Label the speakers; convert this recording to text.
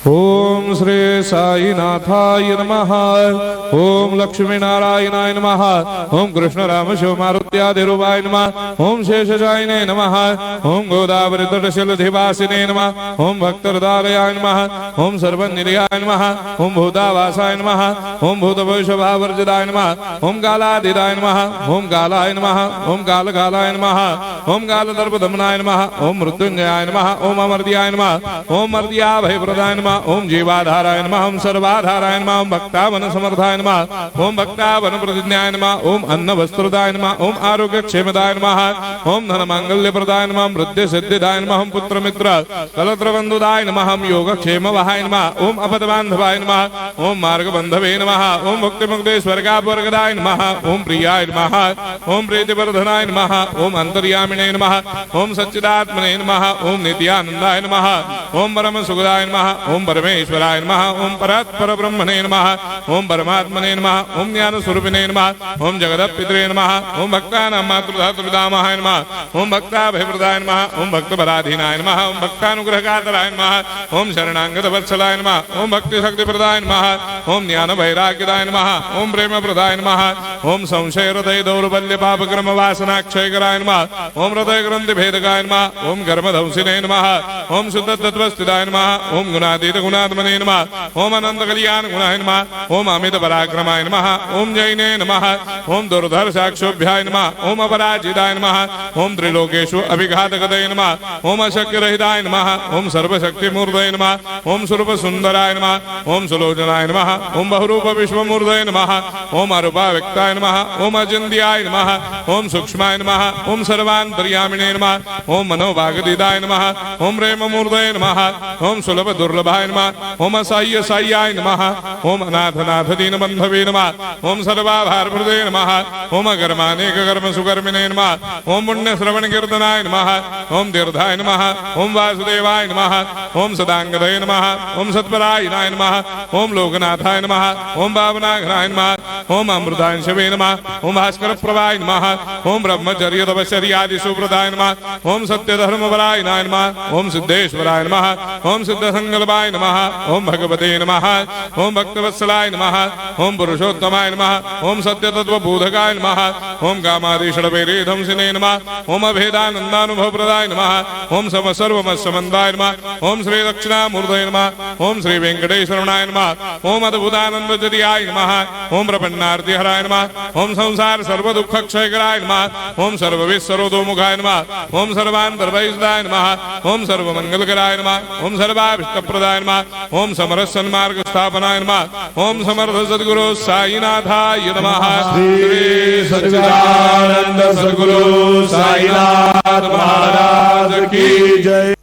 Speaker 1: ओम श्री साईनाथाय नमः। ओम लक्ष्मी नारायणाय नमः। ओम कृष्ण राम शिव मारुत्यादिरूपाय नमः। ओम शेषशायिने नमः। ओम गोदावरी तटशिलधिवासिने नमः। ओम भक्तहृदयाय नमः। ओम सर्वनिलयाय नमः। ओम भूतावासाय नमः। ओम भूतभविष्यभावर्जिताय नमः। ओम कालातीताय नमः। ओम कालाय नमः। ओम कालकालाय नमः। ओम कालदर्पदमनाय नमः। ओम मृत्युंजयाय नमः। ओम अमर्त्याय नमः। ओम मर्त्याभयप्रदाय नमः। ओम जीवाधाराय नमः। ओम सर्वाधाराय नमः। ओम भक्तावन समर्थाय नमः। ओम भक्तावन प्रतिज्ञाय नमः। ओम अन्न वस्त्रदाय नमः। ओम आरोग्य क्षेमदाय नमः। ओम धन मांगल्य प्रदाय नमः। वृद्धि सिद्धिदाय नमः। ओम पुत्र मित्र कलत्र बंधुदाय नमः। ओम योग क्षेम वहाय नमः। ओम अपद बांधवाय नमः। ओम मार्ग बंधवे नमः। ओम मुक्ति मुक्ति स्वर्गापवर्गदाय नमः। ओम प्रियाय नमः। ओम प्रीतिवर्धनाय नमः। ओम अंतर्यामिने नमः। ओम सच्चिदात्मने नमः। ओम नित्यानंदाय नमः। ओम परम सुखदाय नमः। ओम परमेश्वराय नमः। ओम परात्पर ब्रह्मणे नमः। ओम परमात्मने नमः। ओम ज्ञान स्वरूपिणे नमः। ओम जगदपितरे नमः। ओम भक्तानां मातृधातुर्पितामहाय नमः। ओम भक्ताभयप्रदाय नमः। ओम भक्तपराधीनाय नमः। ओम भक्तानुग्रहकातराय नमः। ओम शरणागतवत्सलाय नमः। ओम भक्तिशक्तिप्रदाय नमः। ओम ज्ञान वैराग्यदाय नमः। ओम प्रेमप्रदाय नमः। ओम संशय हृदय दौर्बल्य पापक्रम वासनाक्षयकराय नमः। ओम हृदय ग्रंथि भेदकाय नमः। ओम कर्मधंसिने नमः। ओम शुद्ध तत्वस्थिताय नमः। ओम गुणातीत गुणात्मने नमः। ओम अनंत कल्याण गुणाय नमः। ओम अमित पराक्रमाय नमः। ओम जैने नमः। ओम दुर्धर साक्षोभ्याय नमः। ओम अपराजिताय नमः। ओम त्रिलोकेषु अभिघातगतये नमः। ओम अशक्य रहिताय नमः। ओम सर्वशक्ति मूर्तये नमः। ओम स्वरूप सुंदराय नमः। ओम सुलोचनाय नमः। ओम बहुरूप विश्वमूर्तये नमः। ओम अरूपा व्यक्ताय नमः। ओम अचिन्त्याय नमः। ओम सूक्ष्माय नमः। ओम सर्वान्तर्यामिणे नमः। ओम मनोभागदिदाय नमः। ओम प्रेम मूर्तये नमः। ओम सुलभ दुर्लभाय नमः। ओम असह्य साह्याय नमः। ओम अनाथनाथ दीन बंधवे नमः। ओम सर्वाभार प्रदे नमः। ओम अकर्मानेक कर्म सुकर्मिणे नमः। ओम पुण्य श्रवण कीर्तनाय नमः। ओम तीर्थाय नमः। ओम वासुदेवाय नमः। ओम सदांगदये नमः। ओम सत्परायणाय नमः। ओम लोकनाथाय नमः। ओम भावनाघनाय नमः। ओम अमृतांशवे नमः। ओम भास्कर प्रभाय नमः। ओम ब्रह्मचर्य तपश्चर्यादि सुप्रदाय नमः। ओम सत्य धर्मपरायणाय नमः। ओम सिद्धेश्वराय नमः। ओम सिद्ध संकल्पाय नमः। ओम भगवते नमः। ओम भक्तवत्सलाय नमः। ओम पुरुषोत्तमाय नमः। ओम सत्य तत्व बोधकाय नमः। ओम कामादिषडवेरे धंसिने नमः। ओम अभेदानंदानुभव प्रदाय नमः। ओम सर्वमस्समन्दाय नमः। ओम श्री दक्षिणामूर्तये नमः। ओम श्री वेंकटेश्वरनाय नमः। ओम अद्भुतानंदजरियाय नमः। ओम प्रपन्नार्तिहराय नमः। ओम संसार सर्व दुख क्षयकराय नमः। ओम सर्वविश्वरोधोमुखाय नमः। ओम सर्वान्तर्भयदाय नमः। ओम सर्वमंगलकराय नमः। ओम सर्वाभिष्टप्रदाय नमः। ओम समरस सन्मार्ग स्थापनाय नमः। ओम समर्थ सद्गुरु साईनाथाय नमः।
Speaker 2: श्री सच्चिदानंद सद्गुरु साईनाथ महाराज की जय।